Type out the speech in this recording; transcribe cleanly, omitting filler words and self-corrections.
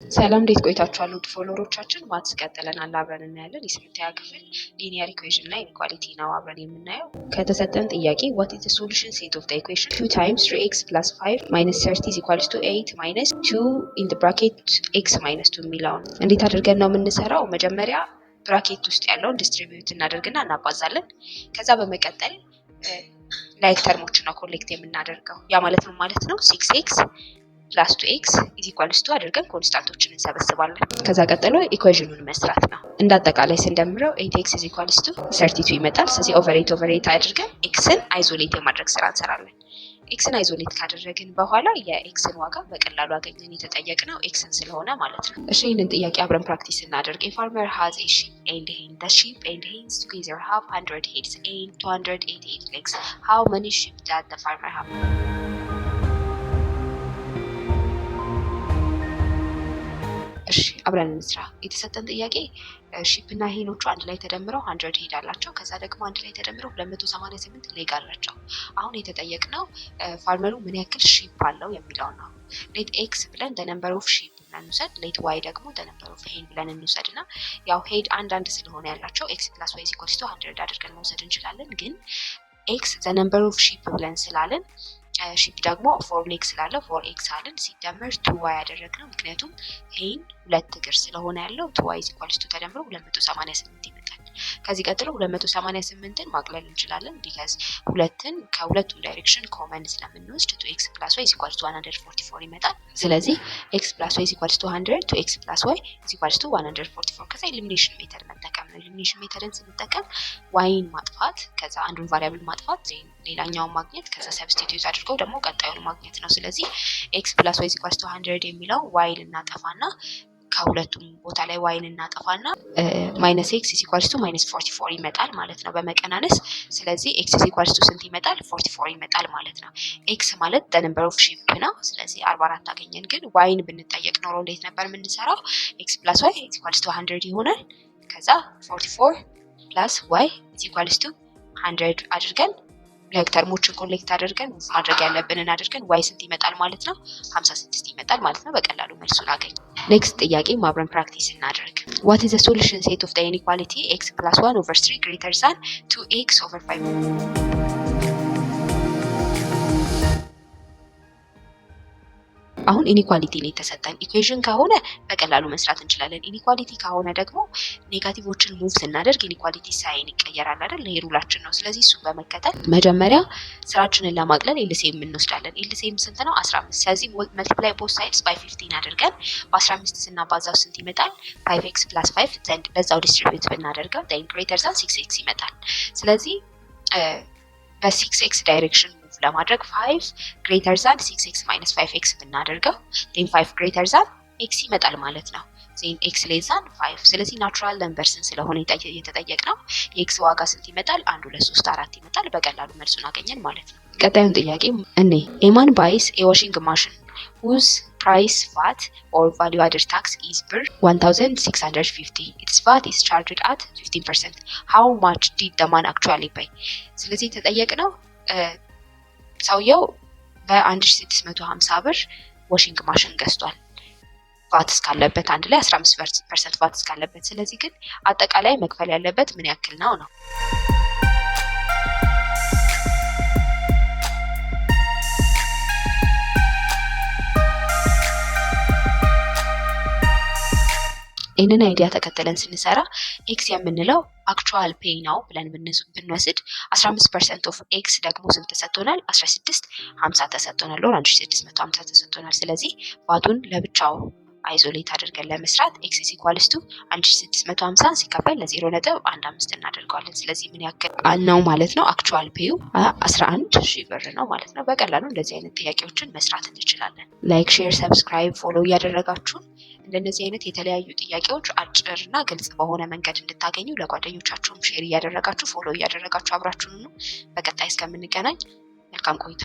ሰላም እንዴት ቆይታችኋል? ውድ ፎሎወሮቻችን ማትስ ቀጥለናል አብረን እናያለን። የ8ኛ ክፍል ሊኒየር ኢኩዌሽን እና ኢንኢኳሊቲ ነው አብረን የምናየው። ከተሰጠን ጥያቄ what is the solution set of the equation 2 times 3x plus 5 minus 30 is equals to 8 minus 2 in the bracket x minus 2 የሚለውን እንዴት አድርገን ነው የምንሰራው? መጀመሪያ ብራኬት ውስጥ ያለውን ዲስትሪቢዩት እናደርግና እናባዛለን። ከዛ በመቀጠል ላይክ ተርሞችን ነው ኮሌክት የምናደርገው። ያ ማለት ነው 6x plus 2x is equals to አድርገን ኮንስታንቶችን እንሰበስባለን። ከዛ ቀጥሎ ኢኩዌሽኑን መስራት ነው። እንዳጠቃላይ ስንደምረው 8x is equals to 32 ይመጣል። ስለዚህ ኦቨር 8 አድርገን xን አይዞሌት የማድረግ ስራ እንሰራለን። ኤክስን አይዞሌት ካደረግን በኋላ የኤክስን ዋጋ በቀላሉ አገኘን። የተጠየቅነው ኤክስን ስለሆነ ማለት ነው። እሺ ይህንን ጥያቄ አብረን ፕራክቲስ እናደርግ። A farmer has a sheep and hen. The sheep and hens together have 100 heads and 288 legs. How many sheep does the farmer have? እሺ አብረን እንስራ። የተሰጠን ጥያቄ ሺፕ እና ሄኖቹ አንድ ላይ ተደምረው 100 ሄድ አላቸው። ከዛ ደግሞ አንድ ላይ ተደምረው 288 ሌግ አላቸው። አሁን የተጠየቅነው ፋርመሩ ምን ያክል ሺፕ አለው የሚለው ነው። ሌት ኤክስ ብለን the number of sheep ብለን እንውሰድ። ሌት ዋይ ደግሞ the number of hen ብለን እንውሰድና ያው ሄድ አንድ ስለሆነ ያላቸው x plus y is equals to 100 አድርገን መውሰድ እንችላለን። ግን ኤክስ the number of sheep ብለን ስላለን ሺፕ ደግሞ 4 ሌግ ስላለው 4x አለን ሲደመር 2y ያደረግነው ምክንያቱም ሄን 2 እግር ስለሆነ ያለው 2y is equals to ተደምሮ 288 ይመጣል። ከዚህ ቀጥሎ 288ን ማቅለል እንችላለን because ሁለትን ከሁለቱም ዳይሬክሽን ኮመን ስለምንወስድ 2x plus y is equals to 144 ይመጣል። ስለዚህ x plus y is equals to 100 2x plus y is equals to 144 ከዛ ኤሊሚኔሽን ሜተድ መጠቀም ነው። ኤሊሚኔሽን ሜተድን ስንጠቀም yን ማጥፋት ከዛ አንዱን ቫሪያብል ማጥፋት ሌላኛውን ማግኘት ከዛ ሰብስቲቲዩት አድርገው ደግሞ ቀጣዩን ማግኘት ነው። ስለዚህ x plus y is equals to 100 የሚለው y ልናጠፋና ከሁለቱም ቦታ ላይ y ልናጠፋና minus x is equals to minus 44 ይመጣል ማለት ነው በመቀናነስ። ስለዚህ x is equals to ስንት ይመጣል? 44 ይመጣል ማለት ነው። x ማለት the number of sheep ነው። ስለዚህ 44 አገኘን። ግን yን ብንጠየቅ ኖሮ እንዴት ነበር የምንሰራው? x plus y is equals to 100 ይሆናል። ከዛ 44 plus y is equals to 100 አድርገን ላይክ ተርሞችን ኮሌክት አድርገን ማድረግ ያለብንን አድርገን y ስንት ይመጣል ማለት ነው? 56 ይመጣል ማለት ነው። በቀላሉ መልሱን አገኘ። ኔክስት ጥያቄ ማብረን ፕራክቲስ እናደርግ። what is the solution set of the inequality x plus 1 over 3 greater than 2x over 5? አሁን ኢኒኳሊቲ ነው የተሰጠን። ኢኩዌሽን ከሆነ በቀላሉ መስራት እንችላለን። ኢኒኳሊቲ ከሆነ ደግሞ ኔጋቲቮችን ሙቭ ስናደርግ ኢኒኳሊቲ ሳይን ይቀየራል አይደል? ይሄ ሩላችን ነው። ስለዚህ እሱን በመከተል መጀመሪያ ስራችንን ለማቅለል ኤልሲኤም እንወስዳለን። ኤልሲኤም ስንት ነው? 15። ስለዚህ መልቲፕላይ ቦth sides by 15 አድርገን በ15 ስናባዛው ስንት ይመጣል? 5x plus 5 ዘንድ በዛው ዲስትሪቢዩት ብናደርገው then greater than 6x ይመጣል። ስለዚህ በ6x ዳይሬክሽን ለማድረግ 5 greater than 6x minus 5x ብናደርገው then 5 greater than x ይመጣል ማለት ነው። then x less than 5 ስለዚህ ናቹራል ነምበርስን ስለሆነ የተጠየቅነው የx ዋጋ ስንት ይመጣል? 1 2 3 4 ይመጣል። በቀላሉ መልሱን አገኘን ማለት ነው። ቀጣዩን ጥያቄ እኔ a man buys a washing machine whose price VAT or value added tax is per 1650. Its VAT is charged at 15%. How much did the man actually pay? ስለዚህ የተጠየቅነው ሰውየው በ1650 ብር ዋሽንግ ማሽን ገዝቷል። ቫት እስካለበት አንድ ላይ 15% ቫት እስካለበት። ስለዚህ ግን አጠቃላይ መክፈል ያለበት ምን ያክል ነው? ይህንን አይዲያ ተከተለን ስንሰራ ኤክስ የምንለው አክቹዋል ፔይ ነው ብለን ብንወስድ 15% ኦፍ ኤክስ ደግሞ ስንት ተሰጥቶናል? 1650 ተሰጥቶናል። 1650 ተሰጥቶናል። ስለዚህ ቫቱን ለብቻው አይዞሌት አድርገን ለመስራት ኤክስ is equals to 1650 ሲካፈል ለ0.15 እናደርገዋለን። ስለዚህ ምን ያክል ነው ማለት ነው? አክቹዋል ፔዩ 11000 ብር ነው ማለት ነው። በቀላሉ እንደዚህ አይነት ጥያቄዎችን መስራት እንችላለን። ላይክ፣ ሼር፣ ሰብስክራይብ፣ ፎሎ እያደረጋችሁ እንደነዚህ አይነት የተለያዩ ጥያቄዎች አጭርና ግልጽ በሆነ መንገድ እንድታገኙ ለጓደኞቻችሁም ሼር እያደረጋችሁ ፎሎ እያደረጋችሁ አብራችሁን ነው። በቀጣይ እስከምንገናኝ መልካም ቆይታ።